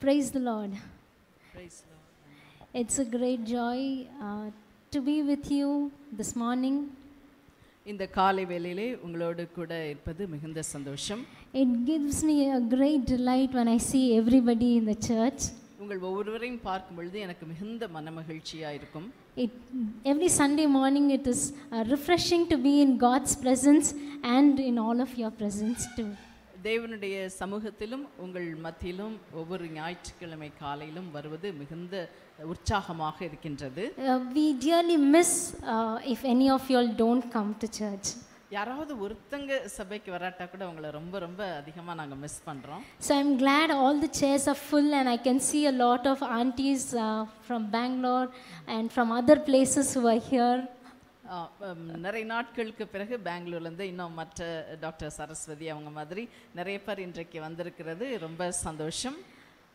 Praise the Lord. Praise the Lord. It's a great joy to be with you this morning. இந்த காலை வேளையிலே உங்களோடு கூட இருப்பது மிகுந்த சந்தோஷம். It gives me a great delight when I see everybody in the church. உங்கள் ஒவ்வொருவரையும் பார்க்கும் பொழுது எனக்கு மிகுந்த மனமகிழ்ச்சியா இருக்கும். Every Sunday morning it is refreshing to be in God's presence and in all of your presence too. தேவனுடைய சமூகத்திலும் உங்கள் மத்தியிலும் ஒவ்வொரு ஞாயிற்றுக்கிழமை காலையிலும் வருவது மிகுந்த உற்சாகமாக இருக்கின்றது. We dearly miss if any of you all don't come to church. யாராவது ஒருத்தங்க சபைக்கு வராட்டா கூட உங்களை ரொம்ப ரொம்ப அதிகமாக நாங்கள் மிஸ் பண்ணுறோம். So I'm glad all the chairs are full and I can see a lot of aunties from Bangalore and from other places who are here. நிறைய நாட்களுக்கு பிறகு பெங்களூர்லேருந்து இன்னும் மற்ற டாக்டர் சரஸ்வதி அவங்க மாதிரி நிறைய பேர் இன்றைக்கு வந்திருக்கிறது ரொம்ப சந்தோஷம்.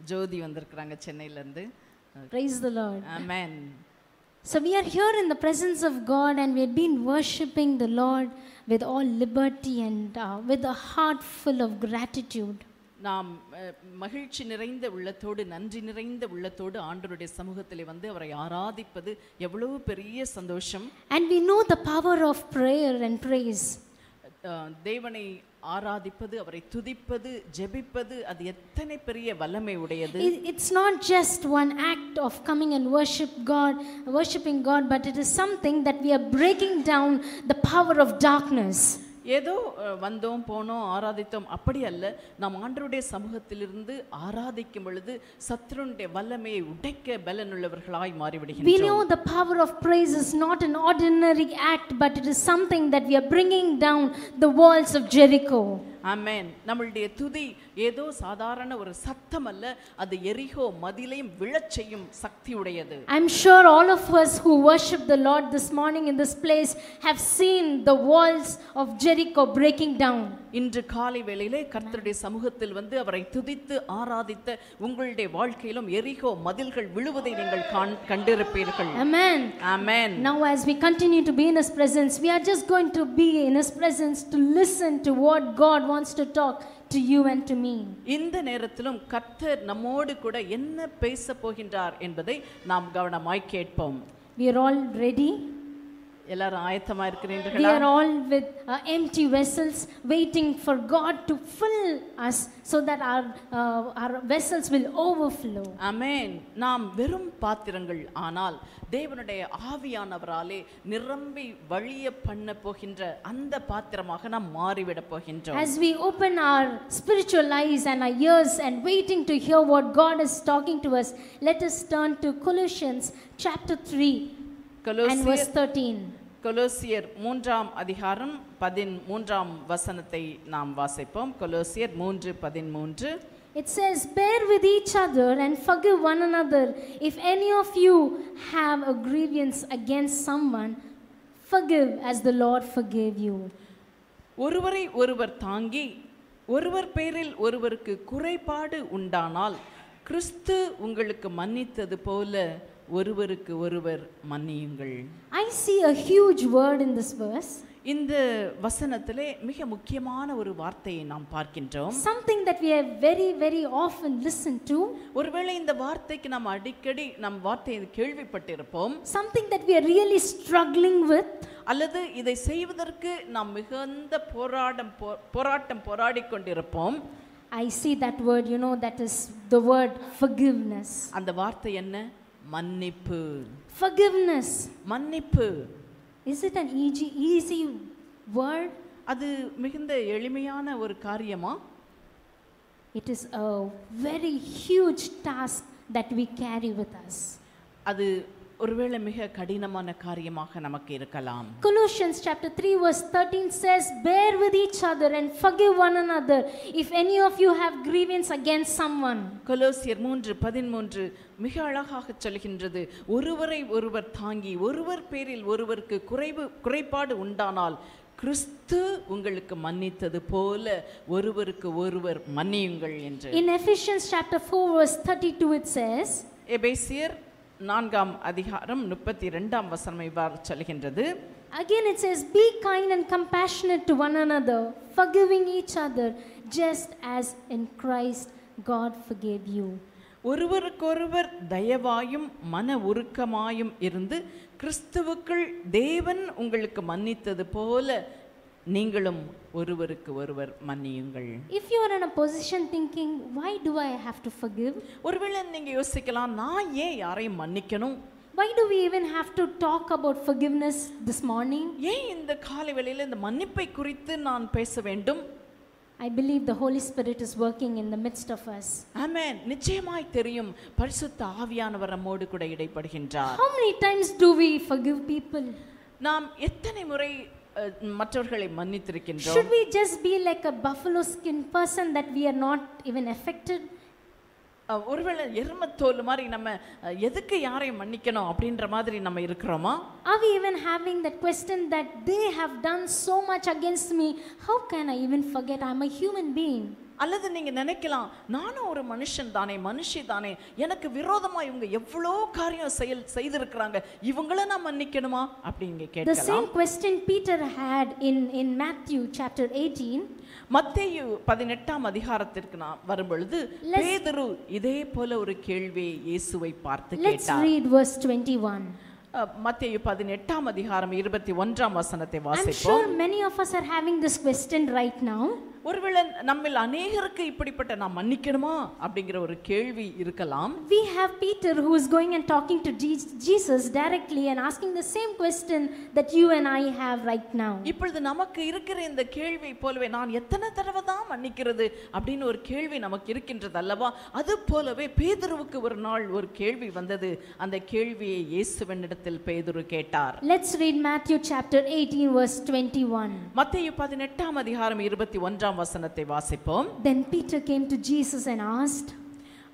ஜோதி வந்திருக்கிறாங்க சென்னையிலேருந்து. Praise the Lord. Amen. So we are here in the presence of God and we have been worshipping the Lord with all liberty and with a heart full of gratitude. நாம் மகிழ்ச்சி நிறைந்த உள்ளத்தோடு நன்றி நிறைந்த உள்ளத்தோடு ஆண்டவருடைய சமூகத்திலே வந்து அவரை ஆராதிப்பது எவ்வளவு பெரிய சந்தோஷம். And we know the power of prayer and praise. தேவனை ஆராதிப்பது அவரை துதிப்பது ஜெபிப்பது அது எத்தனை பெரிய வல்லமை உடையது. It's not just one act of coming and worshiping God, but it is something that we are breaking down the power of darkness. ஏதோ வந்தோம் போனோம் ஆராதித்தோம் அப்படி அல்ல. நாம் ஆண்டவருடைய சமூகத்திலிருந்து ஆராதிக்கும் பொழுது சத்துருடைய வல்லமையை உடைக்க பலனுள்ளவர்களாய் மாறிவிடுகின்றோம். We know the power of praise is not an ordinary act, but it is something that we are bringing down the walls of Jericho. ஆமென். நம்மளுடைய துதி ஏதோ சாதாரண ஒரு சத்தம் அல்ல, அது எரிகோ மதிலையும் விழச் செய்யும் சக்தி உடையது. I'm sure all of us who worship the Lord this morning in this place have seen the walls of Jericho breaking down. இன்று காலை வேளையிலே கர்த்தருடைய சமூகத்தில் வந்து அவரை துதித்து ஆராதித்த உங்களுடைய வாழ்க்கையிலும் எரிகோ மதில்கள் விழுவதை நீங்கள் கண்டிருப்பீர்கள். Amen. Amen. Now as we continue to be in His presence, we are just going to be in His presence to listen to what God wants to talk to you and to me. இந்த நேரத்திலும் கர்த்தர் நம்மோடு கூட என்ன பேச போகின்றார் என்பதை நாம் கவனமாய் கேட்போம். We are all ready. எல்லாரும் ஆயத்தமா இருக்கிறீர்களா? We are all with empty vessels waiting for God to fill us so that our vessels will overflow. Amen. நாம் வெறும் பாத்திரங்கள், ஆனால் தேவனுடைய ஆவியானவராலே நிரம்பி வழிய பண்ண போகின்ற அந்த பாத்திரமாக நாம் மாறிவிட போகின்றோம். As we open our spiritual eyes and our ears and waiting to hear what God is talking to us, let us turn to Colossians chapter 3 and verse 13. கொலோசியர் 3ஆம் அதிகாரம் 13ஆம் வசனத்தை நாம் வாசிப்போம். கொலோசியர் 3:13. It says, bear with each other and forgive one another. If any of you have a grievance against someone, forgive as the Lord forgave you. ஒருவரை ஒருவர் தாங்கி ஒருவர் பேரில் ஒருவருக்கு குறைபாடு உண்டானால் கிறிஸ்து உங்களுக்கு மன்னித்தது போல ஒருவருக்கு ஒருவர் மன்னியுங்கள். I see a huge word in this verse. இந்த வசனத்திலே மிக முக்கியமான ஒரு வார்த்தையை நாம் பார்க்கின்றோம். Something that we have very very often listened to. ஒருவேளை இந்த வார்த்தைக்கு நாம் அடிக்கடி நம் வார்த்தையை கேள்விப்பட்டிருப்போம். Something that we are really struggling with. அல்லது இதை செய்வதற்கு நாம் மிகுந்த போராட்டம் போராடிக் கொண்டிருப்போம். I see that word, that is the word forgiveness. அந்த வார்த்தை என்ன? மன்னிப்பு. Forgiveness. மன்னிப்பு. Is it an easy word? அது மிகுந்த எளிமையான ஒரு காரியமா? It is a very huge task that we carry with us. அது ஒருவேளை மிக கடினமான காரியமாக நமக்கு இருக்கலாம். Colossians chapter 3 verse 13 says, bear with each other and forgive one another if any of you have grievance against someone. கொலோசியர் 3:13 மிக அழகாக சொல்கின்றது, ஒருவரை ஒருவர் தாங்கி ஒருவர் பேரில் ஒருவருக்கு குறைபாடு உண்டானால் கிறிஸ்து உங்களுக்கு மன்னித்தது போல ஒருவருக்கு ஒருவர் மன்னியுங்கள் என்று. In Ephesians chapter 4 verse 32 it says, எபேசியர் 4ஆம் அதிகாரம் 32ஆம் வசனம் இவ்வாறு சொல்கின்றது. Again it says, be kind and compassionate to one another, forgiving each other, just as in Christ God forgave you. ஒருவருக்கொருவர் தயவாயும் மன உருக்கமாயும் இருந்து கிறிஸ்துவுக்குள் தேவன் உங்களுக்கு மன்னித்தது போல நீங்களும் ஒருவருக்கு ஒருவர் மன்னியுங்கள். If you are in a position thinking, why do I have to forgive? ஒருவேளை நீங்க யோசிக்கலாம், நான் ஏன் யாரையும் மன்னிக்கணும்? Why do we even have to talk about forgiveness this morning? ஏன் இந்த காலை வேளையில இந்த மன்னிப்பை குறித்து நான் பேச வேண்டும்? I believe the Holy Spirit is working in the midst of us. ஆமென். நிச்சயமாய் தெரியும், பரிசுத்த ஆவியானவர் நம்மோடு கூட இடைப்படுகின்றார். How many times do we forgive people? நாம் எத்தனை முறை மற்றவர்களை மன்னித்திருக்கின்றோம்? Should we just be like a buffalo skin person that we are not even affected? ஒருவேளை எருமத்தோல் மாதிரி நம்ம எதுக்கு யாரையும் மன்னிக்கணும் அப்படின்ற மாதிரி நம்ம இருக்கிறோமா? Are we even having that question that they have done so much against me, how can I even forget? I'm a human being. அல்லது நீங்க நினைக்கலாம், நானும் ஒரு மனுஷன் தானே, மனுஷி தானே, எனக்கு விரோதமா இவங்க எவ்வளோ காரியம் செய்திருக்கிறாங்க, இவங்கள நான் மன்னிக்கணுமா அப்படிங்க கேட்கலாம். The same question Peter had in Matthew chapter 18. மத்தேயு 18ஆம் அதிகாரத்திற்கு நான் வரும்பொழுது பேதுரு இதே போல ஒரு கேள்வியை இயேசுவை பார்த்து கேட்டார். Let's read verse 21. மத்தேயு 18ஆம் அதிகாரம் 21ஆம் வசனத்தை வாசிப்போம். I'm sure many of us are having this question right now. ஒருவேளை நம்மில் அநேகருக்கு இப்படிப்பட்ட நான் மன்னிக்கணுமா அப்படிங்கிற ஒரு கேள்வி இருக்கலாம். We have Peter who is going and talking to Jesus directly and asking the same question that you and I have right now. இப்பொழுது நமக்கு இருக்கிற இந்த கேள்வி போலவே நான் எத்தனை தடவை தான் மன்னிக்கிறது அப்படின்னு ஒரு கேள்வி நமக்கு இருக்கின்றது அல்லவா? அது போலவே பேதுருவுக்கு ஒரு நாள் ஒரு கேள்வி வந்தது. அந்த கேள்வியை இயேசுவினிடத்தில் பேதுரு கேட்டார். Let's read Matthew chapter 18 verse 21. மத்தேயு 18ஆம் அதிகாரம் 21ஆம் வசனத்தை வாசிப்போம். Then Peter came to Jesus and asked,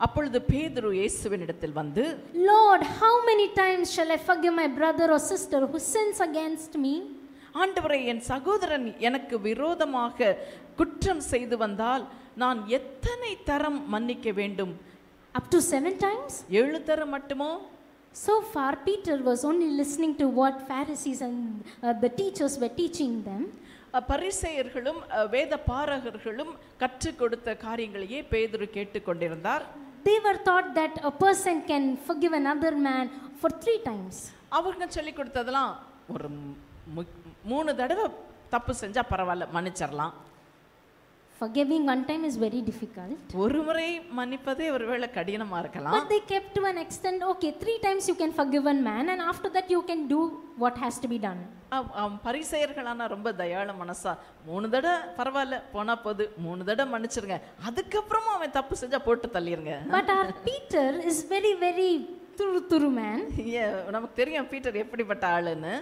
அப்பொழுது பேதுரு இயேசுவினிடத்தில் வந்து, Lord, how many times shall I forgive my brother or sister who sins against me? ஆண்டவரே, என் சகோதரன் எனக்கு விரோதமாக குற்றம் செய்து வந்தால் நான் எத்தனை தரம் மன்னிக்க வேண்டும்? Up to 7 times? 7 தரம் மட்டுமோ? So far Peter was only listening to what Pharisees and the teachers were teaching them. பரிசேயர்களும் வேத பாரகர்களும் கற்றுக் கொடுத்த காரியங்களையே பேதுரு கேட்டுக்கொண்டிருந்தார். They were taught that a person can forgive another man for 3 times. அவங்க சொல்லி கொடுத்ததெல்லாம் ஒரு 3 தடவை தப்பு செஞ்சா பரவாயில்ல, மன்னிச்சிடலாம். Forgiving one time is very difficult. ஒரு முறை மன்னிப்பதே ஒருவேளை கடினமா இருக்கலாம். But they kept to an extent, okay, 3 times you can forgive one man and after that you can do what has to be done. பரிசேயர்களான ரொம்ப தயாள மனசா 3 தடவை பரவாயில்ல போனா போது, 3 தடவை மன்னிச்சிருங்க, அதுக்கப்புறமா அவன் தப்பு செஞ்சா போட்டு தள்ளிருங்க. But our Peter is very thuru man. நமக்கு தெரியும் பீட்டர் எப்படிப்பட்ட ஆளுன்னு.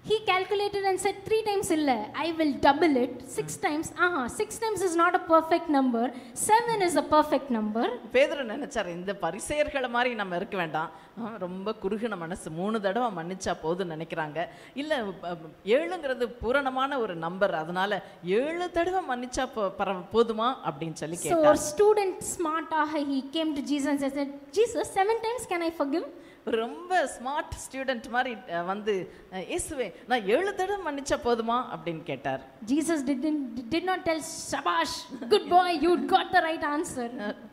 He calculated and said 3 times illa, I will double it 6 times. 6 times is not a perfect number, 7 is a perfect number. பேதுரு நினைச்சாரு, இந்த பரிசேயர்களை மாதிரி நம்ம இருக்க வேண்டாம், ரொம்ப குறுகின மனசு, 3 தடவை மன்னிச்சா போதுன்னு நினைக்கிறாங்க. இல்ல 7ங்கிறது பூரணமான ஒரு நம்பர், அதனால 7 தடவை மன்னிச்சா போதுமா அப்படின்னு சொல்லி கேட்டார். So our student smart he came to Jesus and said, Jesus, 7 times can I forgive? ரொம்ப ஸ்மார்ட் ஸ்டூடெண்ட் மாதிரி வந்து, இயேசுவே நான் 7 தடவை மன்னிச்சா போதுமா அப்படின்னு கேட்டார். Jesus did not tell shabash, good boy, you got the right answer.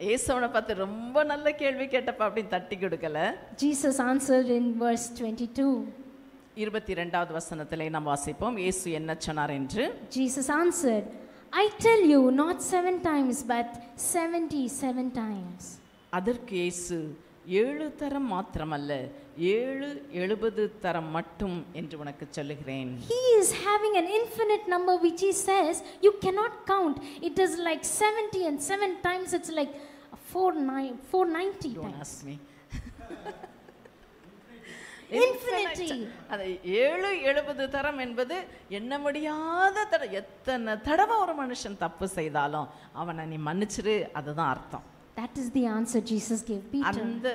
இயேசுவனை பார்த்து ரொம்ப நல்ல கேள்வி கேட்டப்ப அப்படின்னு தட்டி கொடுக்கல. Jesus answered in verse 22. 22வது வசனத்திலே நாம் வாசிப்போம், இயேசு என்ன சொன்னார் என்று. Jesus answered, I tell you, not 7 times but 77 times. அதற்கு இயேசு 7 தரம் மாத்திரமல்ல, 70 தரம் மட்டும் என்று உனக்கு சொல்லுகிறேன். He is having an infinite number which he says you cannot count. It is like 70 and 7 times it's like 490 Don't times. ask me. Infinity. அது 70 தரம் என்பது எண்ண முடியாத தடவை. எத்தனை தடவை ஒரு மனுஷன் தப்பு செய்தாலும் அவனை நீ மன்னிச்சிரு, அதுதான் அர்த்தம். That is the answer Jesus gave Peter. அந்த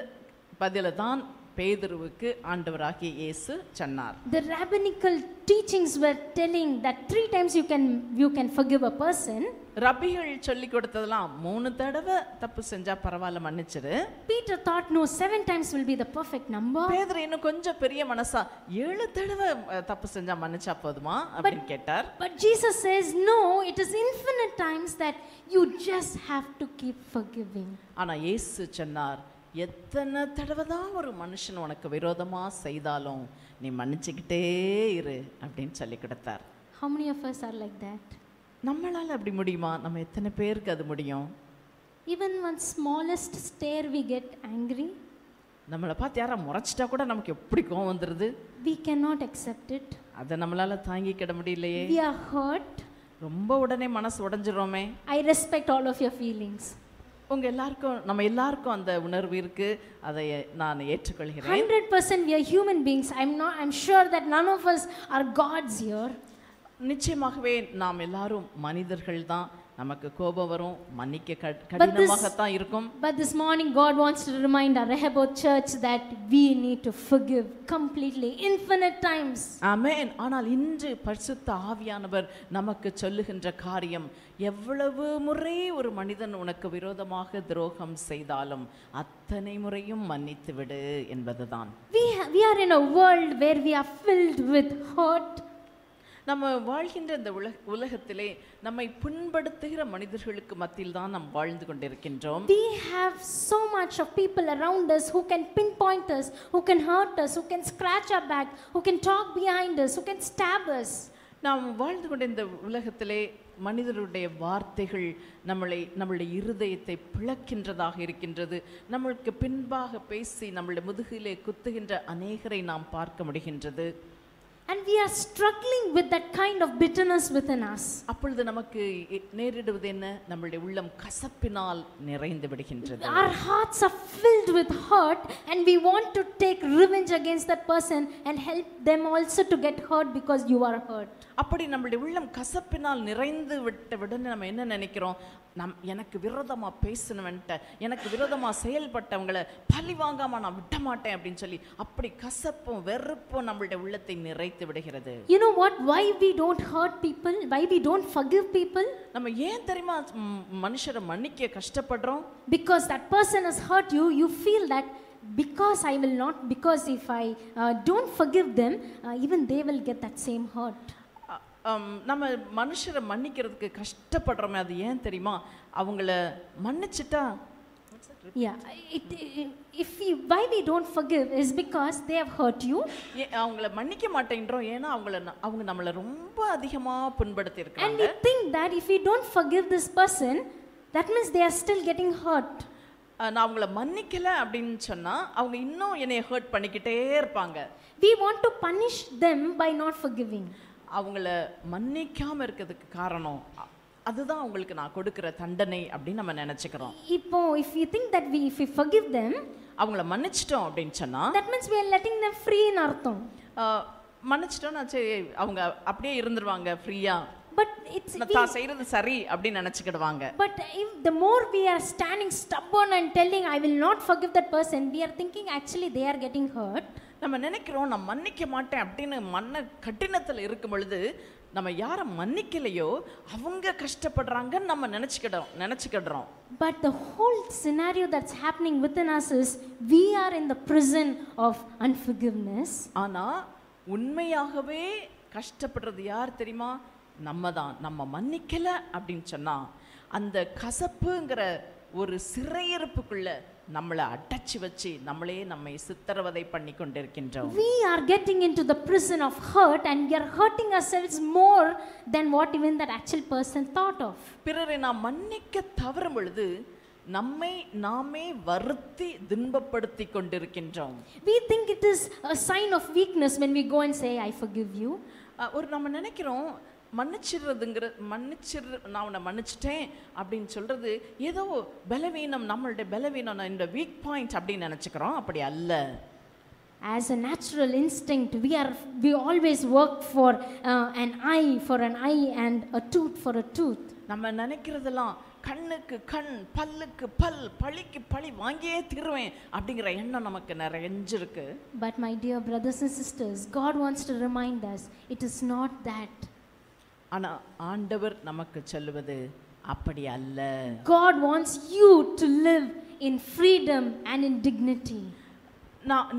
பதில தான் பேதுருவுக்கு ஆண்டவராகிய இயேசு சொன்னார். The rabbinical teachings were telling that 3 times you can forgive a person. ரபிகள் சொல்லி கொடுத்ததெல்லாம் 3 தடவை தப்பு செஞ்சா பரவாயில்ல மன்னிச்சிரு. Peter thought no, 7 times will be the perfect number. பேதுரு இன்னும் கொஞ்சம் பெரிய மனசா 7 தடவை தப்பு செஞ்சா மன்னிச்சா போதுமா அப்படி கேட்டார். But Jesus says no, it is infinite times that you just have to keep forgiving. ஆனா இயேசு சொன்னார், எத்தனை தடவை தான் ஒரு மனுஷன் உனக்கு விரோதமா செய்தாலும் நீ மன்னிச்சுக்கிட்டே இரு அப்படின்னு சொல்லி கொடுத்தார். How many of us are like that? நம்மளால அப்படி முடியுமா? நம்ம எத்தனை பேருக்கு அது முடியும்? Even one smallest stare we get angry. நம்மளை பார்த்து யாரா முறைச்சிட்டா கூட நமக்கு எப்படி கோவம் வந்துருது. We cannot accept it. அதை நம்மளால தாங்கிக்கிட முடியலையே. We are hurt. ரொம்ப உடனே மனசு உடைஞ்சிரோமே. I respect all of your feelings. உங்க எல்லாருக்கும் நம்ம எல்லாருக்கும் அந்த உணர்வு இருக்கு. அதை நான் ஏற்றுக்கொள்கிறேன். 100% we are human beings. I'm sure that none of us are gods here. நிச்சயமாகவே நாம் எல்லாரும் மனிதர்கள் தான். நமக்கு கோபம் வரும், மன்னிக்க கடினமாக தான் இருக்கும். But this morning God wants to remind our Rehoboth church that we need to forgive completely, infinite times. ஆமென். ஆனால் இன்று பரிசுத்த ஆவியானவர் நமக்கு சொல்லுகின்ற காரியம், எவ்வளவு முறை ஒரு மனிதன் உனக்கு விரோதமாக துரோகம் செய்தாலும் அத்தனை முறையும் மன்னித்து விடு என்பதுதான். We are in a world where we are filled with hurt. நம்ம வாழ்கின்ற இந்த உலகத்திலே நம்மை புண்படுத்துகிற மனிதர்களுக்கு மத்தியில் தான் நாம் வாழ்ந்து கொண்டிருக்கின்றோம். We have so much of people around us who can pinpoint us, who can hurt us, who can scratch our back, who can talk behind us, who can stab us. நாம் வாழ்ந்து கொண்ட இந்த உலகத்திலே மனிதருடைய வார்த்தைகள் நம்மளுடைய இருதயத்தை பிளக்கின்றதாக இருக்கின்றது. நம்மளுக்கு பின்பாக பேசி நம்மளுடைய முதுகிலே குத்துகின்ற அநேகரை நாம் பார்க்க முடிகின்றது. And we are struggling with that kind of bitterness within us. அப்பொழுது நமக்கு நேரிடுவது என்ன? நம்மளுடைய உள்ளம் கசப்பினால் நிறைந்து விடுகின்றது. Our hearts are filled with hurt and we want to take revenge against that person and help them also to get hurt because you are hurt. அப்படி நம்மளுடைய உள்ளம் கசப்பினால் நிறைந்து விட நம்ம என்ன நினைக்கிறோம்? எனக்கு விரோதமா பேசணும்ட்ட, எனக்கு விரோதமா செயல்பட்டவங்களை பழி வாங்காம நான் விட மாட்டேன் அப்படின்னு சொல்லி அப்படி கசப்பும் வெறுப்பும் நம்மளுடைய உள்ளத்தை நிறைத்து விடுகிறது. You know what? Why we don't hurt people? Why we don't forgive people? நம்ம ஏன் தெரியுமா மனுஷரை மன்னிக்க கஷ்டப்படுறோம்? Because that person has hurt you, you feel that because I will not, because if I don't forgive them, even they will get that same hurt. நம்ம மனுஷரை மன்னிக்கிறதுக்கு கஷ்டப்படுறோமே, அது ஏன் தெரியுமா? அவங்கள மன்னிச்சிட்டா why we don't forgive is because they have hurt you. அவங்கள மன்னிக்க மாட்டேன்றோம் ஏன்னா அவங்க நம்மள ரொம்ப அதிகமா புண்படுத்தி இருக்காங்க. And we think that if we don't forgive this person, that means they are still getting hurt. நான் அவங்கள மன்னிக்கல அப்படின்னு சொன்னா அவங்க இன்னும் என்னைய ஹர்ட் பண்ணிக்கிட்டே இருப்பாங்க. We want to punish them by not forgiving. அவங்கள மன்னிக்காம இருக்கிறதுக்கு காரணம் அதுதான் உங்களுக்கு நான் கொடுக்கிற தண்டனை அப்படின்னு நம்ம நினைச்சுக்கிறோம். இப்போ if you think that if we forgive them, அவங்கள மன்னிச்சிட்டோம் அப்படின்னு சொன்னா that means we are letting them free ன்னு அர்த்தம். மன்னிச்சிட்டோம்னா சரி அவங்க அப்படியே இருந்துருவாங்க ஃப்ரீயா. But it's நான் செய்யறது சரி அப்படி நினைச்சுக்கிடுவாங்க. But if the more we are standing stubborn and telling I will not forgive that person, we are thinking actually they are getting hurt. நம்ம நினைக்கிறோம் நான் மன்னிக்க மாட்டேன் அப்படின்னு மன கடினத்தில் இருக்கும் பொழுது நம்ம யாரை மன்னிக்கலையோ அவங்க கஷ்டப்படுறாங்கன்னு நம்ம நினைச்சுக்கிடுறோம். But the whole scenario that's happening within us is we are in the prison of unforgiveness. ஆனா உண்மையாகவே கஷ்டப்படுறது யார் தெரியுமா? நம்ம தான். நம்ம மன்னிக்கல அப்படின்னு சொன்னா அந்த கசப்புங்கிற ஒரு சிறையிருப்புக்குள்ள நம்மளை அடைச்சி வச்சு நம்மை சித்திரவதை பண்ணி கொண்டிருக்கின்றோம். We are getting into the prison of hurt and we are hurting ourselves more than what even that actual person thought of. பிறரை நாம் மன்னிக்க தவறும் பொழுது நம்மை நாமே வருத்தி துன்பப்படுத்தி கொண்டிருக்கின்றோம். We think it is a sign of weakness when we go and say I forgive you. நம்ம நினைக்கிறோம் நான் உன்னை மன்னிச்சிட்டேன் அப்படின்னு சொல்றது ஏதோ பலவீனம், நம்மளுடைய பலவீனம், இந்த வீக் பாயிண்ட் அப்படின்னு நினைச்சுக்கிறோம். அப்படி அல்ல. As a natural instinct, we always work for an eye for an eye and a tooth for a tooth. நம்ம நினைக்கிறதெல்லாம் கண்ணுக்கு கண், பல்லுக்கு பல், பழிக்கு பழி வாங்கியே தீருவேன் அப்படிங்கிற எண்ணம் நமக்கு நிறைஞ்சிருக்கு. But my dear brothers and sisters, God wants to remind us it is not that. ஆனா ஆண்டவர் நமக்கு சொல்லுவது அப்படி அல்ல. God wants you to live in freedom and in dignity.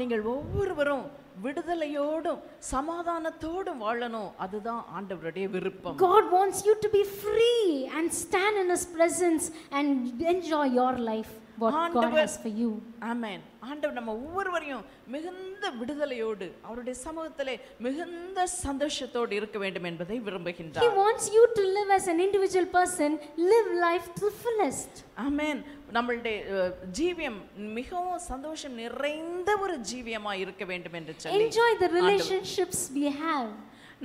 நீங்கள் ஒவ்வொருவரும் விடுதலையோடும் சமாதானத்தோடும் வாழணும். அதுதான் ஆண்டவருடைய விருப்பம். God wants you to be free and stand in his presence and enjoy your life, what God has for you. Amen. ஆண்டவர் நம்ம ஒவ்வொருவரையும் மிகுந்த விடுதலையோடு அவருடைய சமூகத்திலே மிகுந்த சந்தோஷத்தோடு இருக்க வேண்டும் என்பதை விரும்புகின்றார். He wants you to live as an individual person, live life to the fullest. Amen. நம்மளுடைய ஜீவியம் மிகவும் சந்தோஷம் நிறைந்த ஒரு ஜீவியமா இருக்க வேண்டும் என்று சொல்லி enjoy the relationships we have.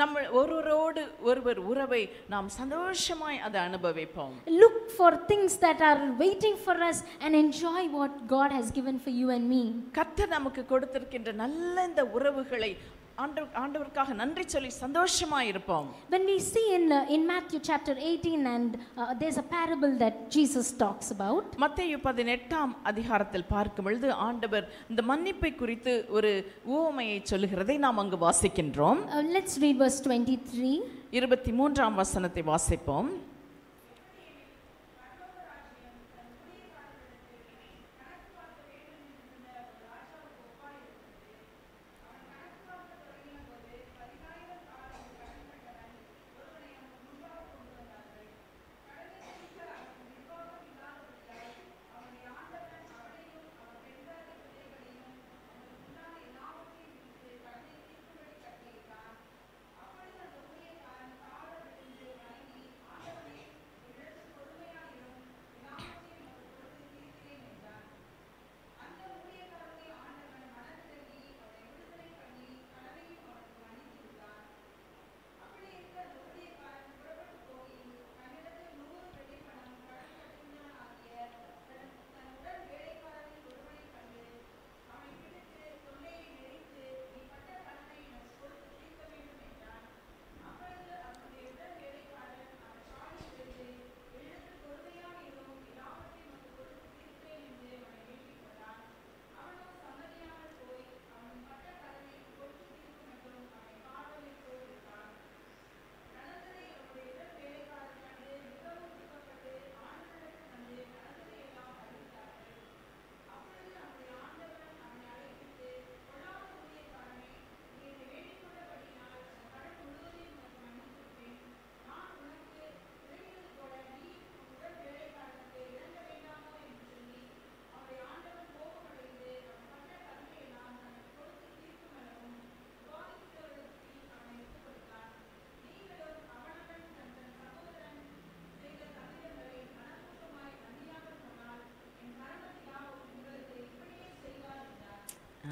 நம்ம ஒருவரோடு ஒருவர் உறவை நாம் சந்தோஷமாய் அதை அனுபவிப்போம். Look for things that are waiting for us and enjoy what God has given for you and me. கர்த்தர் நமக்கு கொடுத்திருக்கின்ற நல்ல இந்த உறவுகளை ஆண்டவருக்காக நன்றி சொல்லி சந்தோஷமாய் இருப்போம். When we see in Matthew chapter 18 and there's a parable that Jesus talks about. மத்தேயு 18ஆம் அதிகாரத்தில் பார்க்கும் பொழுது ஆண்டவர் இந்த மன்னிப்பை குறித்து ஒரு உவமையை சொல்லுகிறதை நாம் அங்கு வாசிக்கின்றோம். Let's read verse 23. 23ஆம் வசனத்தை வாசிப்போம்.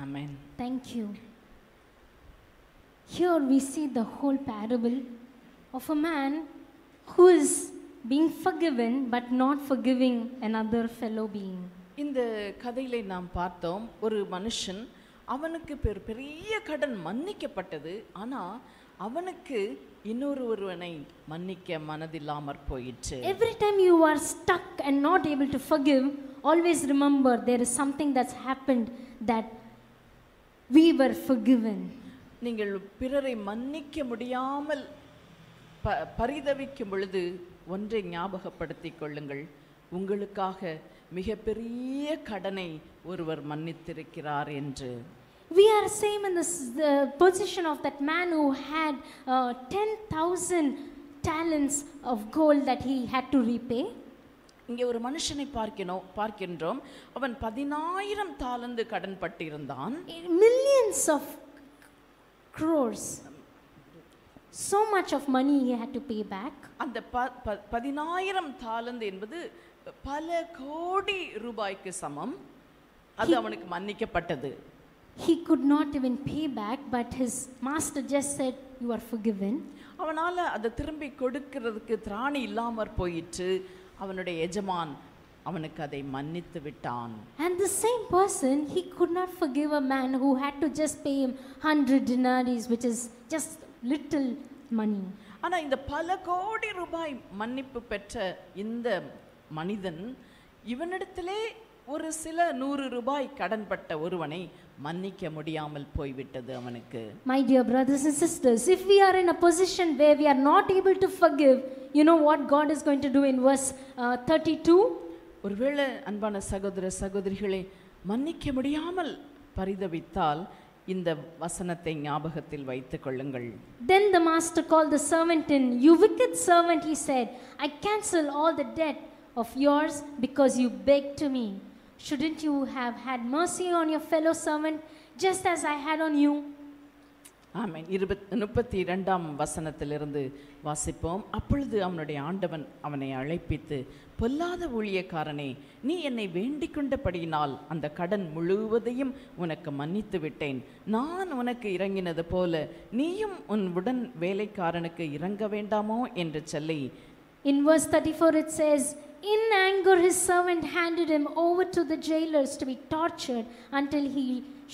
Amen. Thank you. Here we see the whole parable of a man who is being forgiven but not forgiving another fellow being. இந்த கதையிலே நாம் பார்த்தோம் ஒரு மனுஷன் அவனுக்கு பெரிய கடன் மன்னிக்கப்பட்டது ஆனா அவனுக்கு இன்னொருவனை மன்னிக்க மனதில்லாமற் போயிற்று. Every time you are stuck and not able to forgive, always remember there is something that's happened that we were forgiven. நீங்கள் பிறரை மன்னிக்க முடியாமல் பரிதவிக்கும் பொழுது ஒன்றை ஞாபகப்படுத்திக் கொள்ளுங்கள், உங்களுக்காக மிகப்பெரிய கடனை ஒருவர் மன்னித்திருக்கிறார் என்று. We are same in this position of that man who had 10,000 talents of gold that he had to repay. இங்கே ஒரு மனுஷனை பார்க்கின்றோம். அவன் 10,000 தாலந்து கடன் பட்டிருந்தான். Millions of crores, so much of money he had to pay back. அந்த 10,000 தாலந்து என்பது பல கோடி ரூபாய்க்கு சமம். அது அவனுக்கு மன்னிக்கப்பட்டது. He could not even pay back, but his master just said, "You are forgiven." அவனால அதை திரும்பி கொடுக்கிறதுக்கு திராணி இல்லாமற் போயிற்று. அவனுடைய எஜமான் அவனுக்கு அதை மன்னித்து விட்டான். And the same person, he could not forgive a man who had to just pay him 100 denarii, which is just little money. ஆனா இந்த பல கோடி ரூபாய் மன்னிப்பு பெற்ற இந்த மனிதன் இவனிடத்திலே ஒரு சில 100 ரூபாய் கடன்பட்ட ஒருவனை மன்னிக்க முடியாமல் போய்விட்டது அவனுக்கு. My dear brothers and sisters, if we are in a position where we are not able to forgive, you know what God is going to do in verse 32? ஒருவேளை அன்பான சகோதர சகோதரிகளை மன்னிக்க முடியாமல் பரிதவித்தால் இந்த வசனத்தை ஞாபகத்தில் வைத்துக் கொள்ளுங்கள். Then the master called the servant in. You wicked servant, he said, I cancel all the debt of yours because you begged to me. Shouldn't you have had mercy on your fellow servant just as I had on you? ஆமென். 32ஆம் வசனத்திலிருந்து வாசிப்போம். அப்பொழுது அவனுடைய ஆண்டவன் அவனை அழைப்பித்து, பொல்லாத ஊழியக்காரனே, நீ என்னை வேண்டிக் கொண்டபடியினால் அந்த கடன் முழுவதையும் உனக்கு மன்னித்து விட்டேன். நான் உனக்கு இறங்கினது போல நீயும் உன் உடன் வேலைக்காரனுக்கு இறங்க வேண்டாமோ என்று சொல்லி. In verse 34 it says, in anger his servant handed him over to the jailers to be tortured until he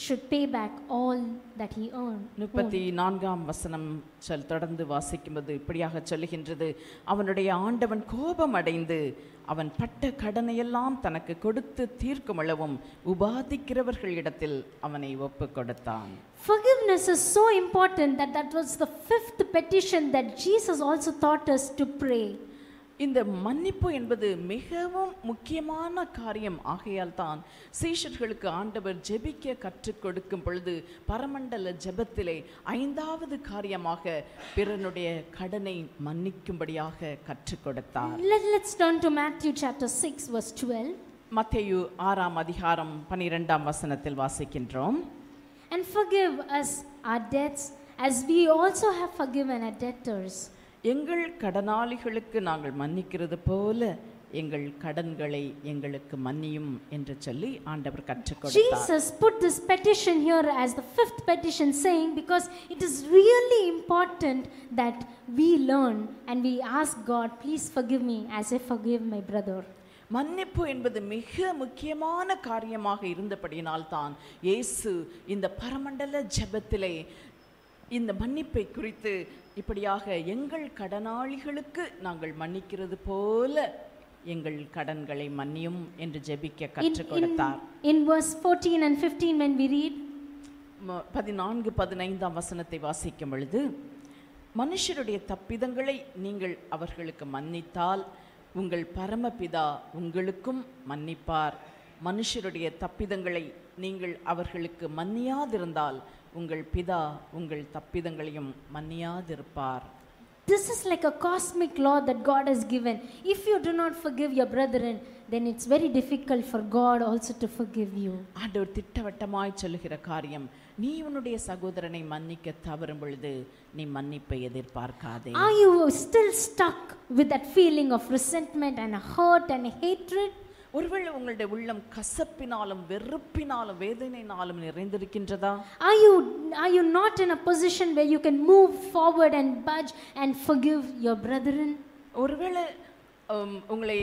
should pay back all that he earned. 34ஆம் வசனம் தொடர்ந்து வாசிக்கும்போது இப்படியாக சொல்லுகின்றது, அவனுடைய ஆண்டவன் கோபம் அடைந்து அவன் பட்ட கடனையெல்லாம் தனக்கு கொடுத்து தீர்க்குமளவும் உபாதிக்கிறவர்களிடத்தில் அவனை ஒப்பு கொடுத்தான். Forgiveness is so important that was the 5th petition that Jesus also taught us to pray. இந்த மன்னிப்பு என்பது மிகவும் முக்கியமான காரியம். ஆகையால் தான் சீஷர்களுக்கு ஆண்டவர் ஜெபிக்க கற்றுக் கொடுக்கும் பொழுது பரமண்டல ஜெபத்திலே 5வது காரியமாக பிறனுடைய கடனை மன்னிக்கும்படியாக கற்றுக் கொடுத்தார். Let's turn to Matthew chapter 6 verse 12. மத்தேயு 6ஆம் அதிகாரம் 12ஆம் வசனத்தில் வாசிக்கின்றோம். And forgive us our debts as we also have forgiven our debtors. எங்கள் கடனாளிகளுக்கு நாங்கள் மன்னிக்கிறது போல எங்கள் கடன்களை எங்களுக்கு மன்னியும் என்று சொல்லி ஆண்டவர் கற்றுக் கொடுத்தார். Jesus put this petition here as the 5th petition, saying because it is really important that we learn and we ask God, please forgive me as I forgive my brother. மன்னிப்பு என்பது மிக முக்கியமான காரியமாக இருந்தபடியினால் தான் இயேசு இந்த பரமண்டல ஜெபத்திலே இந்த மன்னிப்பை குறித்து இப்படியாக எங்கள் கடனாளிகளுக்கு நாங்கள் மன்னிக்கிறது போல எங்கள் கடன்களை மன்னியும் என்று ஜெபிக்க கற்றுக் கொடுத்தார். In verse 14 and 15 when we read 14-15ஆம் வசனத்தை வாசிக்கும் பொழுது, மனுஷருடைய தப்பிதங்களை நீங்கள் அவர்களுக்கு மன்னித்தால் உங்கள் பரமபிதா உங்களுக்கும் மன்னிப்பார். மனுஷருடைய தப்பிதங்களை நீங்கள் அவர்களுக்கு மன்னியாதிருந்தால் உங்கள் பிதா உங்கள் தப்பிதங்களையும் மன்னியாதிருப்பார். This is like a cosmic law that God has given. If you do not forgive your brethren, then it's very difficult for God also to forgive you. ஆண்டவர் திட்டவட்டமாய் சொல்லுகிற காரியம், நீ உன்னுடைய சகோதரனை மன்னிக்க தவறும் பொழுது நீ மன்னிப்பை எதிர்பார்க்காதே. Are you still stuck with that feeling of resentment and hurt and hatred? ஒருவேளை உங்களுடைய உள்ளம் கசப்பினாலும் வெறுப்பினாலும் வேதனையினாலும் நிறைந்திருக்கின்றதா? Are you not in a position where you can move forward and budge and forgive your brethren? ஒருவேளை உங்களை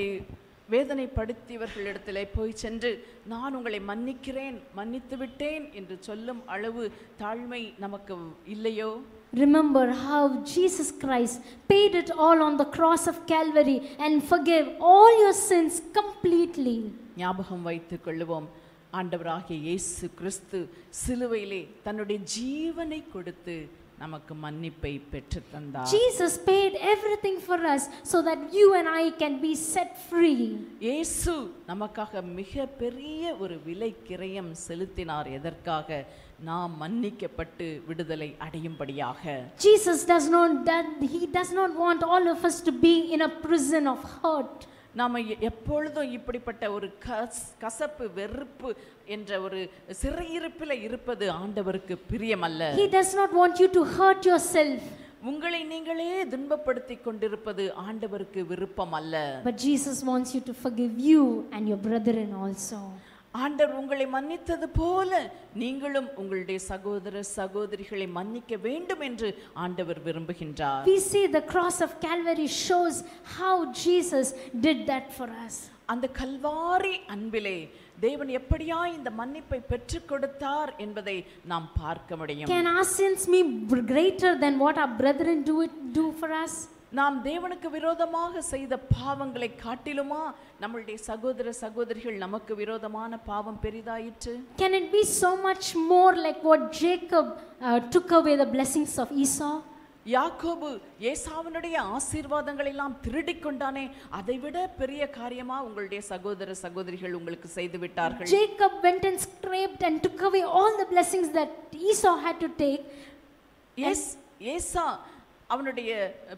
வேதனைப்படுத்தியவர்களிடத்திலே போய் சென்று நான் உங்களை மன்னிக்கிறேன், மன்னித்து விட்டேன் என்று சொல்லும் அளவு தாழ்மை நமக்கு இல்லையோ? Remember how Jesus Christ paid it all on the cross of Calvary and forgave all your sins completely. ஞாபகம் வைத்துக் கொள்ளுவோம், ஆண்டவராகிய இயேசு கிறிஸ்து சிலுவையிலே தன்னுடைய ஜீவனை கொடுத்து நமக்கு மன்னிப்பை பெற்று தந்தார். Jesus paid everything for us so that you and I can be set free. இயேசு நமக்காக மிக பெரிய ஒரு விலை கிரயம் செலுத்தினார். எதற்காக? நாம் மன்னிக்கப்பட்டு விடுதலை அடையும்படியாக. Jesus does not want all of us to be in a prison of hurt. நாம எப்பொழுதும் இப்படிப்பட்ட ஒரு கசப்பு வெறுப்பு என்ற ஒரு சிறையிருப்பில் இருப்பது ஆண்டவருக்கு பிரியமல்ல. He does not want you to hurt yourself. உங்களை நீங்களே துன்பப்படுத்திக் கொண்டிருப்பது ஆண்டவருக்கு விருப்பம் அல்ல. But Jesus wants you to forgive you and your brethren also. ஆண்டவர் உங்களை மன்னித்தது போல நீங்களும் உங்களுடைய சகோதர சகோதரிகளை மன்னிக்க வேண்டும் என்று ஆண்டவர் விரும்புகின்றார். We see the cross of Calvary shows how Jesus did that for us. அந்த கல்வாரி அன்பிலே தேவன் எப்படியா இந்த மன்னிப்பை பெற்றுக் கொடுத்தார் என்பதை நாம் பார்க்க முடியும். Can our sins be greater than what our brethren do for us? நாம் தேவனுக்கு விரோதமாக செய்த பாவங்களை காட்டிலுமா நம்மளுடைய சகோதர சகோதரிகள் நமக்கு விரோதமான பாவம் பெரிதாயிற்று? Can it be so much more like what Jacob took away the blessings of Esau? யாக்கோபு ஏசாவினுடைய ஆசீர்வாதங்களை எல்லாம் திருடிக் கொண்டானே, அதைவிட பெரிய காரியமா உங்களுடைய சகோதர சகோதரிகள் உங்களுக்கு செய்து விட்டார்கள். Jacob went and scraped and took away all the blessings that Esau had to take. ஏசா அவனுடைய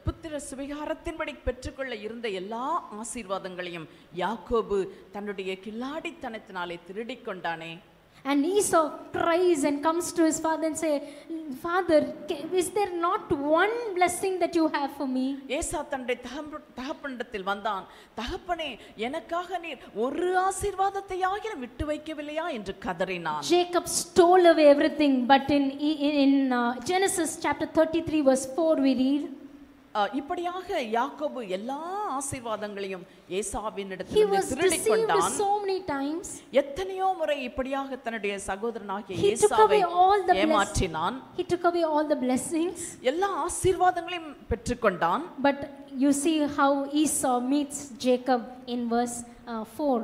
புத்திர சுவிகாரத்தின்படி பெற்றுக்கொள்ள இருந்த எல்லா ஆசீர்வாதங்களையும் யாக்கோபு தன்னுடைய கில்லாடித்தனத்தினாலே திருடிக் கொண்டானே. And Esau cries and comes to his father and say, Father, is there not one blessing that you have for me? ஏசா தன்னுடைய தகப்பனிடத்தில் வந்தான். தகப்பனே, எனக்காக நீர் ஒரு ஆசீர்வாதத்தையாக விட்டு வைக்கவில்லையா என்று கதறினான். Jacob stole away everything, but in Genesis chapter 33 verse 4 we read, இப்படியாக யாக்கோபு எல்லா ஆசீர்வாதங்களையும் ஏசாவினிடத்தில் he was திருடிக் deceived கொண்டான். so many times. எத்தனையோ முறை இப்படியாக தன்னுடைய சகோதரனாகிய He took ஏசாவை away all the ஏமாற்றினான். He took away all the blessings. எல்லா ஆசீர்வாதங்களையும் பெற்றுக்கொண்டான். But you see how Esau meets Jacob in verse 4.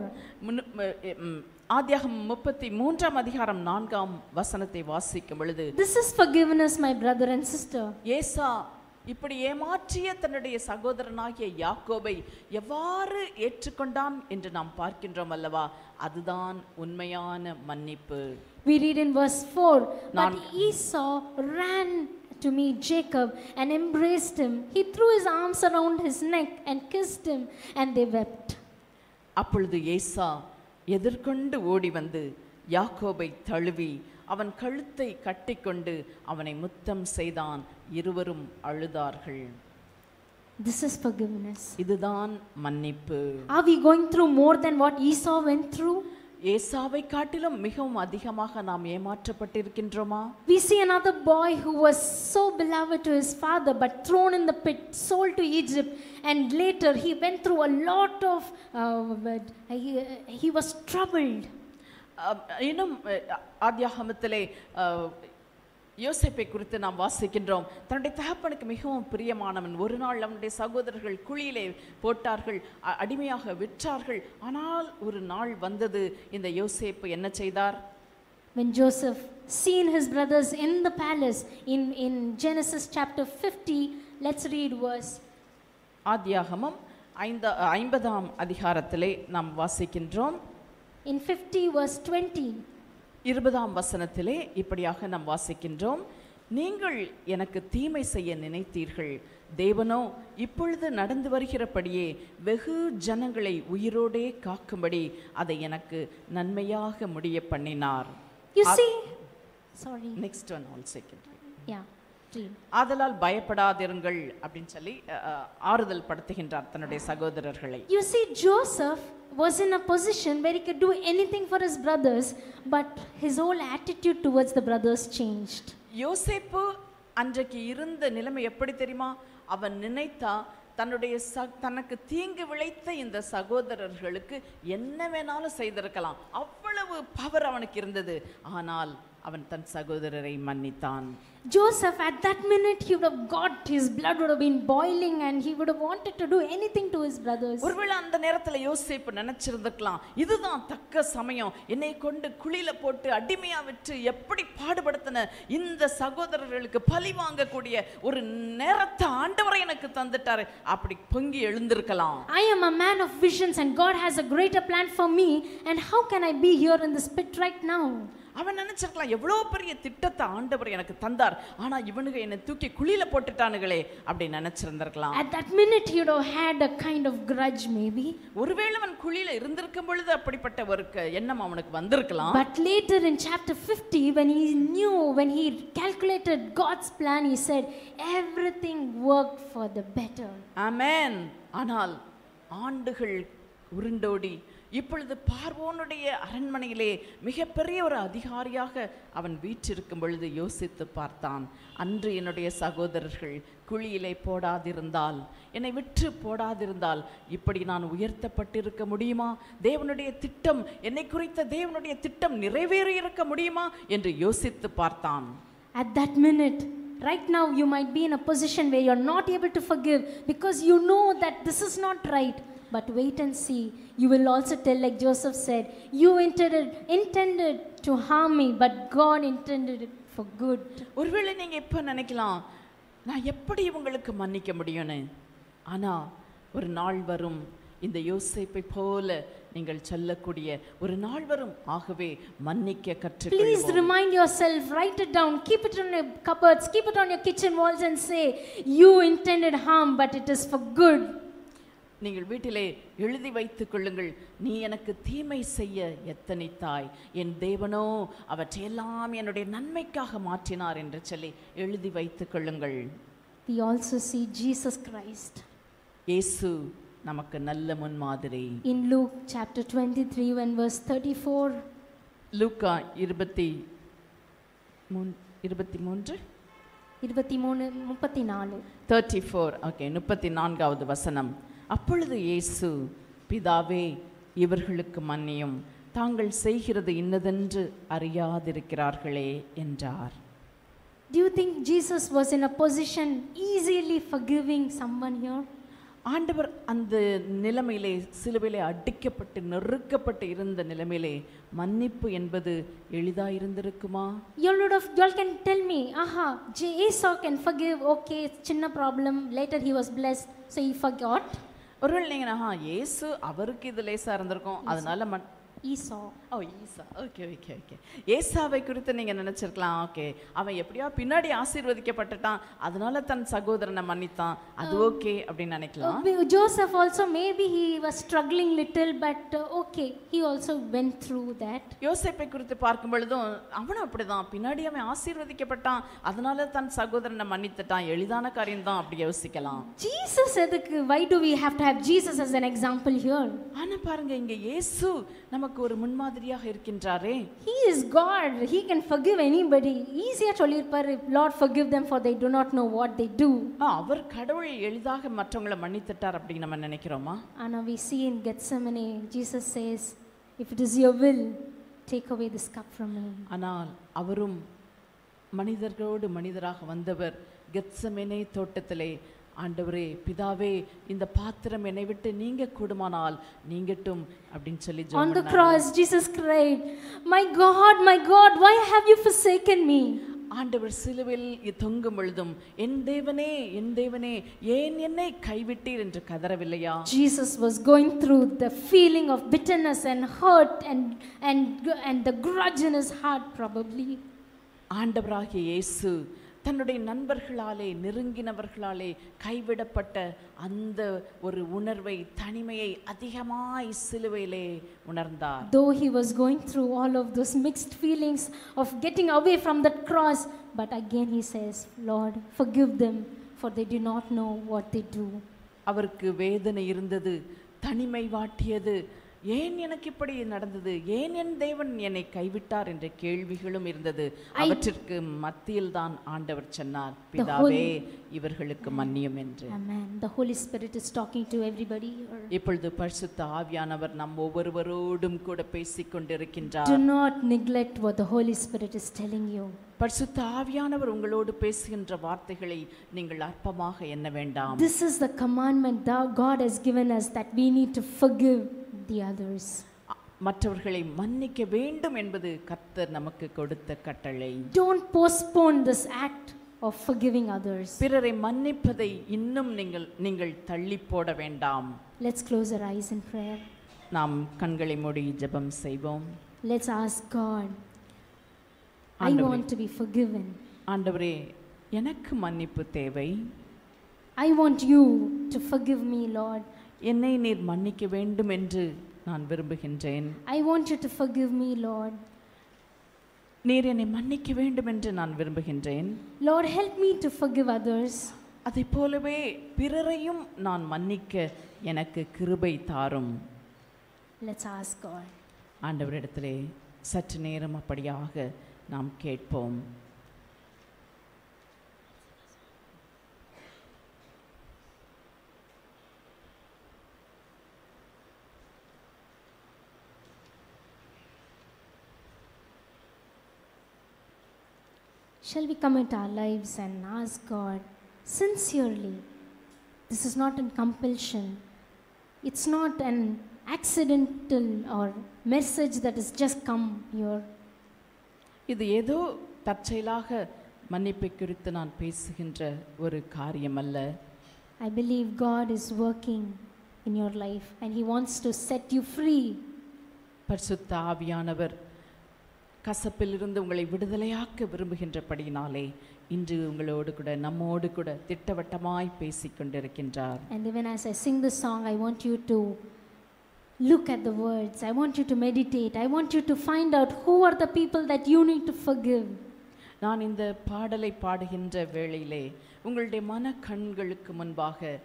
ஆதியாகமம் 33ஆம் அதிகாரம் 4ஆம் வசனத்தை வாசிக்கும் பொழுது, This is forgiveness, my brother and sister. ஏசா இப்படி ஏமாற்றிய தன்னுடைய சகோதரனாகிய யாக்கோபை எவ்வாறு ஏற்றுக்கொண்டான் என்று நாம் பார்க்கின்றோம் அல்லவா? அதுதான் உண்மையான மன்னிப்பு. We read in verse 4, but Esau ran to meet Jacob and embraced him. He threw his arms around his neck and kissed him, and they wept. அப்பொழுது ஏசா எதிர்கொண்டு ஓடி வந்து யாக்கோபை தழுவி அவன் கழுத்தை கட்டிக்கொண்டு அவனை முத்தம் செய்தான். இருவரும் அழுதார்கள். This is forgiveness. இதுதான் மன்னிப்பு. Are we going through more than what Esau went through? ஏசாவை காட்டிலும் மிகவும் அதிகமாக நாம் ஏமாற்றப்பட்டிருக்கின்றோமா? We see another boy who was so beloved to his father but thrown in the pit, sold to Egypt, and later he went through a lot of he was troubled. இன்னும் ஆதியாகமத்திலே யோசேப்பை குறித்து நாம் வாசிக்கின்றோம். தன்னுடைய தகப்பனுக்கு மிகவும் பிரியமானவன். ஒரு நாள் அவனுடைய சகோதரர்கள் குழியிலே போட்டார்கள், அடிமையாக விற்றார்கள். ஆனால் ஒரு நாள் வந்தது, இந்த யோசேப்பு என்ன செய்தார்? When Joseph seen his brothers in the palace in Genesis chapter 50, let's read verse. ஆதியாகமம் 50ஆம் அதிகாரத்திலே நாம் வாசிக்கின்றோம். In 50 verse 20, 20ஆம் வசனத்திலே இப்படியாக நாம் வாசிக்கின்றோம். நீங்கள் எனக்கு தீமை செய்ய நினைத்தீர்கள், தேவனோ இப்பொழுது நடந்து வருகிறபடியே வெகு ஜனங்களை உயிரோடே காக்கும்படி அதை எனக்கு நன்மையாக முடிய பண்ணினார். you see, sorry, next one also secondary. yeah, read. ஆதலால் பயப்படாதிருங்கள் அப்படின்னு சொல்லி ஆறுதல் படுத்துகின்றார் தன்னுடைய சகோதரர்களை. You see, Joseph was in a position where he could do anything for his brothers, but his whole attitude towards the brothers changed. யோசேப்பு அன்றைக்கு இருந்த நிலைமை எப்படி தெரியுமா? அவன் நினைத்தா தன்னுடைய தனக்கு தீங்கு விளைத்த இந்த சகோதரர்களுக்கு என்ன வேணாலும் செய்திருக்கலாம், அவ்வளவு பவர் அவனுக்கு இருந்தது. ஆனால் அவன் தன் சகோதரரை மன்னித்தான். Joseph, at that minute, he would have got, his blood would have been boiling and he would have wanted to do anything to his brothers. ஒருவேளை அந்த நேரத்துல யோசேப்பு நினைச்சிருந்திருக்கலாம், இதுதான் தக்க சமயம், என்னை கொண்டு குழியில போட்டு அடிமையா விட்டு எப்படி பாடுபடுத்தின இந்த சகோதரர்களுக்கு பழி வாங்கக்கூடிய ஒரு நேரத்தை ஆண்டவரை எனக்கு தந்துட்டாரு, அப்படி பொங்கி எழுந்திருக்கலாம். I am a man of visions and God has a greater plan for me, and how can I be here in this pit right now? அவன் நினைச்சிருக்கலாம், எவ்வளவு பெரிய திட்டத்தை ஆண்டவர் எனக்கு தந்தார், ஆனா இவனுங்க என்னை தூக்கி குழியில போட்டுட்டானுங்களே அப்படி நினைச்சிருந்திருக்கலாம். At that minute he would have had a kind of grudge maybe. ஒருவேளை அவன் குழியில இருந்திருக்கும் பொழுது அப்படிப்பட்ட ஒரு எண்ணம் அவனுக்கு வந்திருக்கலாம். But later in chapter 50, when he knew, when he calculated God's plan, he said everything worked for the better. Amen. ஆனால் ஆண்டுகள் உருண்டோடி இப்பொழுது பார்வோனுடைய அரண்மனையிலே மிகப்பெரிய ஒரு அதிகாரியாக அவன் வீற்றிருக்கும் பொழுது யோசித்து பார்த்தான், அன்று என்னுடைய சகோதரர்கள் குழியிலே போடாதிருந்தால், என்னை விற்று போடாதிருந்தால் இப்படி நான் உயர்த்தப்பட்டிருக்க முடியுமா? தேவனுடைய திட்டம், என்னை குறித்த தேவனுடைய திட்டம் நிறைவேறி இருக்க முடியுமா என்று யோசித்து பார்த்தான். At that minute right now you might be in a position where you're not able to forgive because you know that this is not right. But wait and see. You will also tell, like Joseph said, you intended to harm me, but God intended it for good. ஒருவேளை நீங்க இப்ப நினைக்கலாம், நான் எப்படி இவங்களுக்கு மன்னிக்க முடியும்னு. ஆனா ஒரு நாள் வரும், இந்த யோசேப்பை போல நீங்கள் சொல்லக்கூடிய ஒரு நாள் வரும். ஆகவே மன்னிக்க கற்றுக்கொள்வோம். Please remind yourself, write it down, keep it on your cupboards, keep it on your kitchen walls and say, you intended harm, but it is for good. நீங்கள் வீட்டிலே எழுதி வைத்துக் கொள்ளுங்கள், நீ எனக்கு தீமை செய்ய எத்தனித்தாய், என் தேவனோ அவற்றையெல்லாம் என்னுடைய நன்மைக்காக மாற்றினார் என்று சொல்லி எழுதி வைத்துக் கொள்ளுங்கள். We also see Jesus Christ. இயேசு நமக்கு நல்ல முன்மாதிரி. In Luke chapter 23 when verse 34. Luca 23 34 okay 34வது வசனம். அப்பொழுது இயேசு, பிதாவே இவர்களுக்கு மன்னியும், தாங்கள் செய்கிறது இன்னதென்று அறியாதிருக்கிறார்களே என்றார். Do you think Jesus was in a position easily forgiving someone here? ஆண்டவர் அந்த நிலைமையிலே, சிலுவையிலே அடிக்கப்பட்டு நெருக்கப்பட்டு இருந்த நிலைமையிலே மன்னிப்பு என்பது எளிதா இருந்திருக்குமா? You can tell me, aha, Esau can forgive, okay, சின்ன problem, later he was blessed, so he forgot. ஒருவேளை நீங்க இயேசு அவருக்கு இது லேசா இருந்திருக்கும், அதனால ஈசா. ஓ ஈசா, ஓகே ஓகே ஓகே. ஏசாவை குறித்து நீங்க நினைச்சிருக்கலாம், ஓகே அவன் எப்படியா பின்னாடி ஆசீர்வதிக்கப்பட்டுட்டான், அதனால தன் சகோதரனை மன்னித்தான், அது ஓகே அப்படின்னு நினைக்கலாம். Joseph also maybe he was struggling little, but okay, he also went through that. யோசேப்பை குறித்து பார்க்கும் பொழுதும் அவனும் அப்படிதான், பின்னாடி அவன் ஆசீர்வதிக்கப்பட்டான், அதனால தன் சகோதரனை மன்னித்துட்டான், எளிதான காரியம் தான் அப்படி யோசிக்கலாம். Jesus எதுக்கு? Why do we have to have Jesus as an example here? ஆனா பாருங்க, இங்க இயேசு நமக்கு ஒரு முன்மாதிரியாக இருக்கின்றாரே. He is God, he can forgive anybody. ஈஸியா சொல்லிருப்பாரு, Lord forgive them for they do not know what they do. அவர் கடவுள் எளிதாக மற்றவங்களை மன்னித்துட்டார் அப்படி நம்ம நினைக்கிறோமா? And we see in Gethsemane Jesus says, if it is your will, take away this cup from me. ஆனால் அவரும் மனிதர்களோடு மனிதராக வந்தவர். கெத்செமனே தோட்டத்திலே, ஆண்டவரே பிதாவே இந்த பாத்திரம் என்னை விட்டு நீங்க கூடுமானால் நீங்கட்டும் அப்படின்னு சொல்லி ஜெபம் பண்ணார். On the cross Jesus cried, my God, why have you forsaken me? ஆண்டவர் சிலுவையில் தொங்கும் பொழுதும், என் தேவனே ஏன் என்னை கைவிட்டீர் என்று கதறவில்லையா? Jesus was going through the feeling of bitterness and hurt and the grudge in his heart probably. ஆண்டவராகிய இயேசு தன்னுடைய நண்பர்களாலே, நெருங்கினவர்களாலே கைவிடப்பட்ட அந்த ஒரு உணர்வை, தனிமையை அதிகமாய் சிலுவையிலே உணர்ந்தார். Though he was going through all of those mixed feelings of getting away from that cross, but again he says, Lord, forgive them, for they do not know what they do. அவருக்கு வேதனை இருந்தது, தனிமை வாட்டியது, ஏன் எனக்கு இப்படி நடந்தது, ஏன் என் தேவன் என்னை கைவிட்டார் என்ற கேள்விகளும் இருந்தது. அவற்றிற்கு மத்தியில் தான் ஆண்டவர் சொன்னார், பிதாவே இவர்களுக்கு மன்னியும் என்று. Amen. The Holy Spirit is talking to everybody. இப்பொழுது பரிசுத்த ஆவியானவர் நம் ஒவ்வொருவரோடும் கூட பேசிக் கொண்டிருக்கின்றார். Do not neglect what the Holy Spirit is telling you. பரிசுத்த ஆவியானவர் உங்களோடு பேசுகின்ற வார்த்தைகளை நீங்கள் அற்பமாக எண்ண வேண்டாம். This is the commandment that God has given us, that we need to forgive the others. மற்றவர்களை மன்னிக்க வேண்டும் என்பது கர்த்தர் நமக்கு கொடுத்த கட்டளை. Don't postpone this act of forgiving others. பிறரை மன்னிப்பதை இன்னும் நீங்கள் தள்ளி போட வேண்டாம். Let's close our eyes in prayer. நாம் கண்களை மூடி ஜெபம் செய்வோம். Let's ask God, I want to be forgiven. ஆண்டவரே, எனக்கு மன்னிப்பு தேவை. I want you to forgive me, Lord. என்னை நீர் மன்னிக்க வேண்டும் என்று நான் விரும்புகின்றேன். I want you to forgive me, Lord. நீர் என்னை மன்னிக்க வேண்டும் என்று நான் விரும்புகின்றேன். Lord, help me to forgive others. அதை போலவே பிறரையும் நான் மன்னிக்க எனக்கு கிருபை தாரும். Let's ask God. ஆண்டவரிடத்திலே சற்று நேரம் அப்படியாக நாம் கேட்போம். Shall we commit our lives and ask God sincerely? This is not a compulsion. It's not an accidental or message that has just come here. இது ஏதோ தற்செயலாக மன்னிப்பை குறித்து நான் பேசுகின்ற ஒரு காரியம் அல்ல. I believe God is working in your life and He wants to set you free. பரிசுத்த ஆவியானவர் கசப்பிலிருந்து உங்களை விடுதலையாக்க விரும்புகின்றபடியினாலே இன்று உங்களோடு கூட நம்மோடு கூட திட்டவட்டமாய் பேசிக் கொண்டிருக்கின்றார். And even as I sing this song, I want you to look at the words. I want you to meditate. I want you to find out who are the people that you need to forgive. நான் இந்த பாடலை பாடுகின்ற வேளையிலே உங்களுடைய மன கண்களுக்கு முன்பாக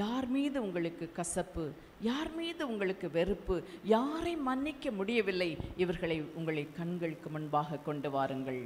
யார் மீது உங்களுக்கு கசப்பு, யார் மீது உங்களுக்கு வெறுப்பு, யாரை மன்னிக்க முடியவில்லை, இவர்களை உங்களை கண்களுக்கு முன்பாக கொண்டு வாருங்கள்.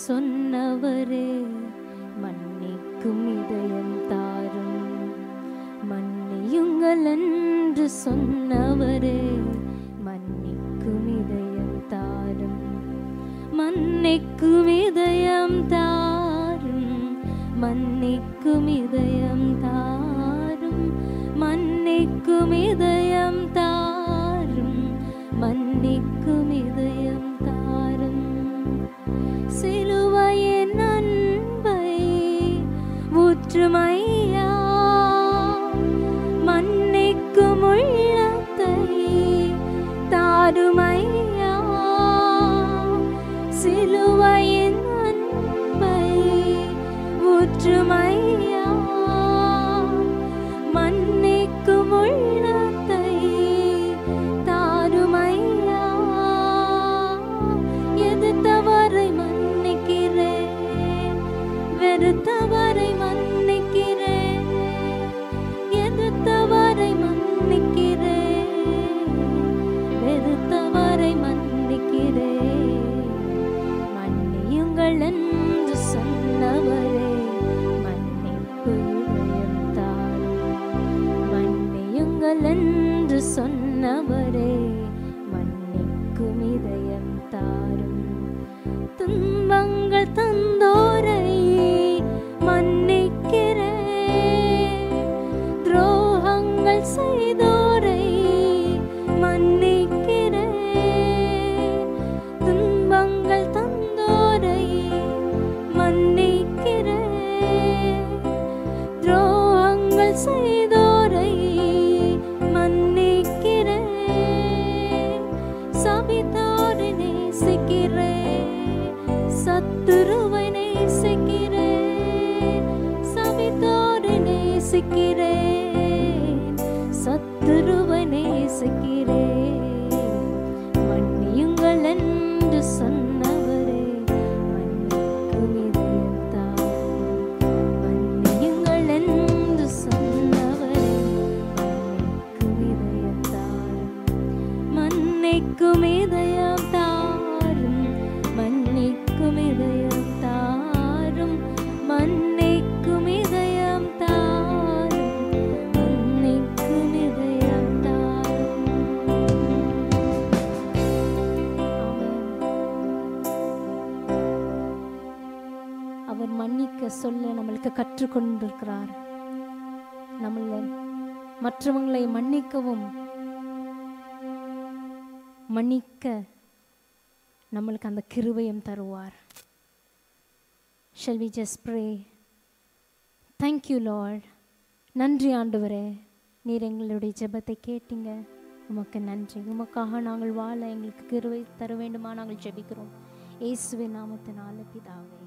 சொன்னவரே மன்னிக்கும் இதயம் தாரும், மன்னியுங்கள் என்று சொன்னவரே மன்னிக்கும் இதயம் தாரும், மன்னிக்கும் இதயம் தாரும், மன்னிக்கும் இதயம் தாரும், மன்னிக்கும் இதயம் தாரும், மன்னிக்கும் இதயம் தாரும். சிலுவையின் அன்பை ஊற்றுமையா, மன்னிக்கும் உள்ளத்தை தாருமையா. சிலுவையின் அன்பை ஊற்றுமையா, மன்னிக்கும் உள்ளத்தை தாருமையா. எது தவறை வெறுத்தவரை மன்னிக்கிறேன், எதிர்த்தவரை மன்னிக்கிறேன், வெறுத்தவரை மன்னிக்கிறேன். மன்னியுங்கள் என்று சொன்னவரே மன்னிப்பு இதயம் தாரும், மன்னியுங்கள் என்று சொன்னவரே மன்னிக்கும் இதயம் தாரும். துன்பங்கள் தந்தோரை மன்னிக்கிறேன், துரோகங்கள் செய்தோரை மன்னிக்கிறேன். துன்பங்கள் தந்தோரை மன்னிக்கிறேன், துரோகங்கள் செய்தோரை மன்னிக்கிறேன். சபித்தோரை நேசிக்கிறேன், சத்துருவை நேசிக்கிறேன். சபித்தோரை நேசிக்கிறேன், சத்துருவை நேசிக்கிறேன். மன்னியுங்கள் என்று சொன்னவரே மன்னிக்கும் இதயம் தாரும், மன்னியுங்கள் என்று சொன்னவரே மன்னிக்கும் இதயம் தாரும், மன்னிக்கும் இதயம் தாரும், மன்னிக்கும் இதயம் தாரும், மன்னிக்கும் இதயம் தாரும், மன்னிக்கும் இதயம் தாரும். அவர் மன்னிக்க சொல்ல நம்மளுக்கு கற்றுக்கொண்டிருக்கிறார். நம்மளை மற்றவங்களை மன்னிக்கவும் மன்னிக்க நம்மளுக்கு அந்த கிருபையும் தருவார். Shall we just pray? Thank thank you Lord. நன்றி ஆண்டவரே, நீர் எங்களுடைய ஜெபத்தை கேட்டீங்க. உமக்கு நன்றி. உமக்காக நாங்கள் வாழ எங்களுக்கு கிருபை தர வேண்டுமா நாங்கள் ஜெபிக்கிறோம். இயேசுவின் நாமத்தினால பிதாவே.